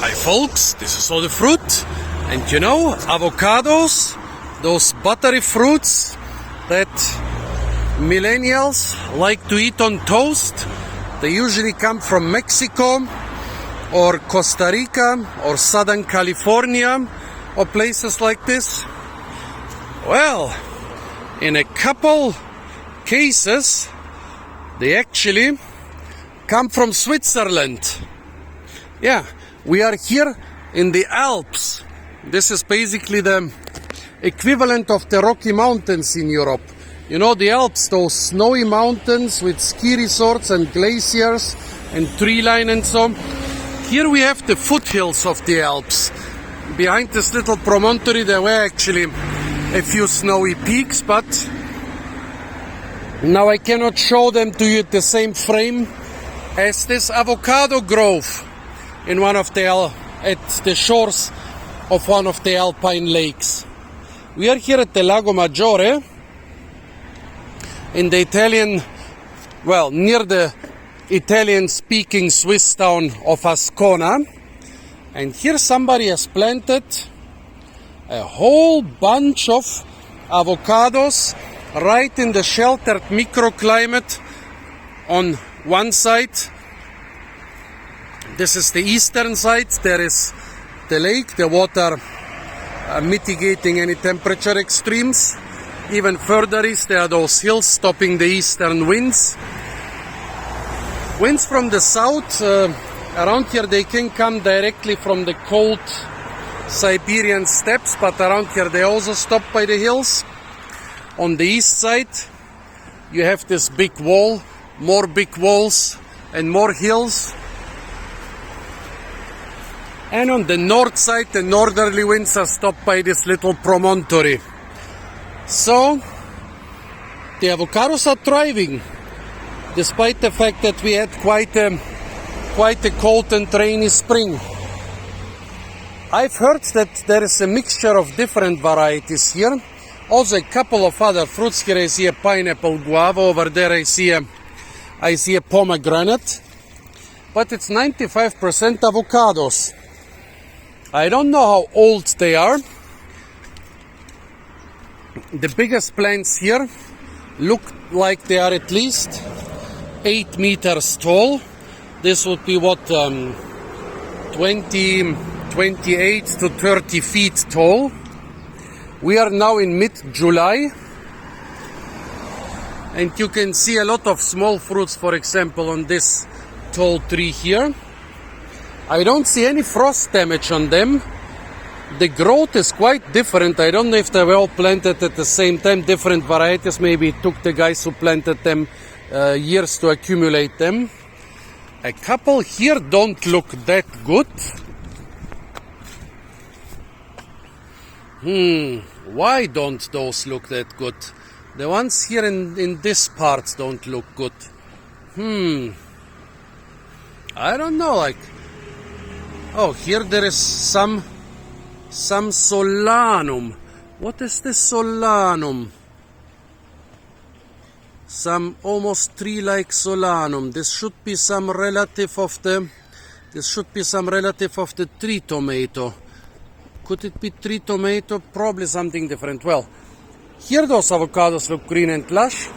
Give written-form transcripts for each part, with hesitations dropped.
Hi folks, this is all the fruit, and you know, avocados, those buttery fruits that millennials like to eat on toast, they usually come from Mexico or Costa Rica or Southern California or places like this. Well, in a couple cases, they actually come from Switzerland. Yeah, we are here in the Alps. This is basically the equivalent of the Rocky Mountains in Europe. You know, the Alps, those snowy mountains with ski resorts and glaciers and tree line and so. Here we have the foothills of the Alps. Behind this little promontory there were actually a few snowy peaks, but now I cannot show them to you at the same frame as this avocado grove in one of the at the shores of one of the Alpine lakes. We are here at the Lago Maggiore in the Italian, well, near the Italian-speaking Swiss town of Ascona, and here somebody has planted a whole bunch of avocados right in the sheltered microclimate on one side. This is the eastern side. There is the lake, the water mitigating any temperature extremes. Even further east there are those hills stopping the eastern winds. Winds from the south around here, they can come directly from the cold Siberian steppes, but around here they also stop by the hills. On the east side you have this big wall, more big walls and more hills. And on the north side the northerly winds are stopped by this little promontory. So the avocados are thriving, despite the fact that we had quite a cold and rainy spring. I've heard that there is a mixture of different varieties here. Also a couple of other fruits. Here I see a pineapple guava. Over there I see a pomegranate. But it's 95% avocados. I don't know how old they are. The biggest plants here look like they are at least 8 meters tall. This would be what, 28 to 30 feet tall. We are now in mid-July, and you can see a lot of small fruits, for example, on this tall tree here. I don't see any frost damage on them. The growth is quite different. I don't know if they were all planted at the same time, different varieties. Maybe it took the guys who planted them years to accumulate them. A couple here don't look that good. Why don't those look that good? The ones here in this part don't look good. I don't know, like, oh, here there is some solanum. What is this solanum? Some almost tree-like solanum. This should be some relative of the tree tomato. Could it be tree tomato? Probably something different. Well, here those avocados look green and lush,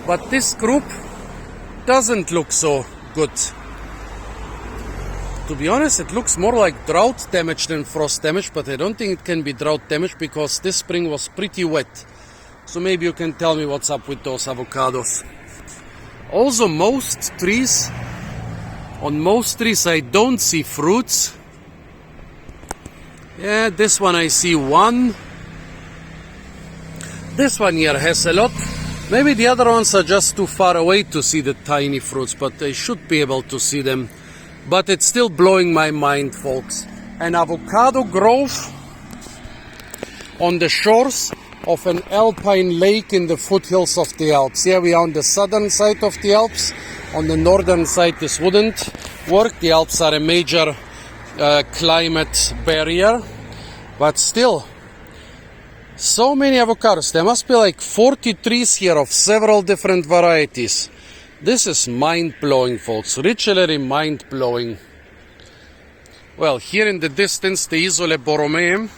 but this group doesn't look so good. To be honest, it looks more like drought damage than frost damage, but I don't think it can be drought damage because this spring was pretty wet. So maybe you can tell me what's up with those avocados. Also, on most trees I don't see fruits. Yeah, this one I see one. This one here has a lot. Maybe the other ones are just too far away to see the tiny fruits, but I should be able to see them. But it's still blowing my mind, folks. An avocado grove on the shores of an alpine lake in the foothills of the Alps. Here we are on the southern side of the Alps. On the northern side this wouldn't work. The Alps are a major climate barrier. But still, so many avocados. There must be like 40 trees here of several different varieties. This is mind-blowing, folks. Literally mind-blowing. Well, here in the distance, the Isole Borromee.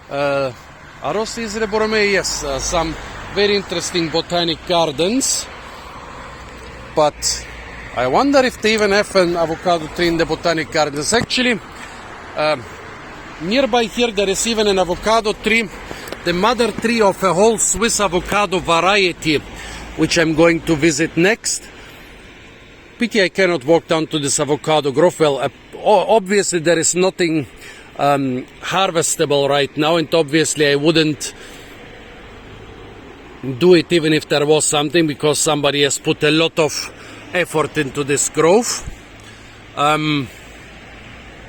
Are those Isole Borromee? Yes, some very interesting botanic gardens. But I wonder if they even have an avocado tree in the botanic gardens. Actually, nearby here there is even an avocado tree, the mother tree of a whole Swiss avocado variety, which I'm going to visit next. Pity I cannot walk down to this avocado grove. Well, obviously there is nothing harvestable right now, and obviously I wouldn't do it even if there was something, because somebody has put a lot of effort into this grove.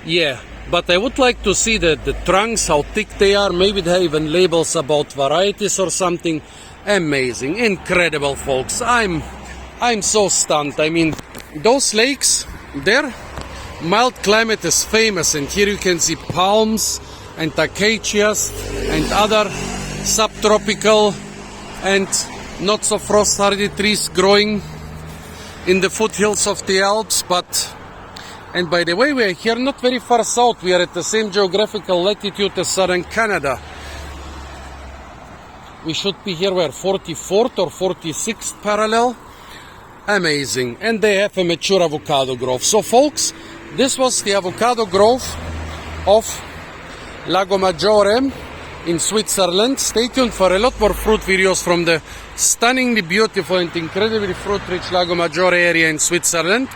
Yeah, but I would like to see the trunks, how thick they are. Maybe they have even labels about varieties or something. Amazing, incredible, folks. I'm so stunned. I mean, those lakes there, mild climate is famous, and here you can see palms and acacias and other subtropical and not so frost hardy trees growing in the foothills of the Alps. And by the way, we are here not very far south. We are at the same geographical latitude as southern Canada. We should be here, where 44th or 46th parallel. Amazing. And they have a mature avocado grove. So folks, this was the avocado grove of Lago Maggiore in Switzerland. Stay tuned for a lot more fruit videos from the stunningly beautiful and incredibly fruit-rich Lago Maggiore area in Switzerland,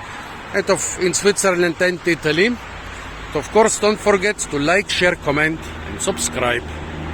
and in Switzerland and Italy. But of course, don't forget to like, share, comment, and subscribe.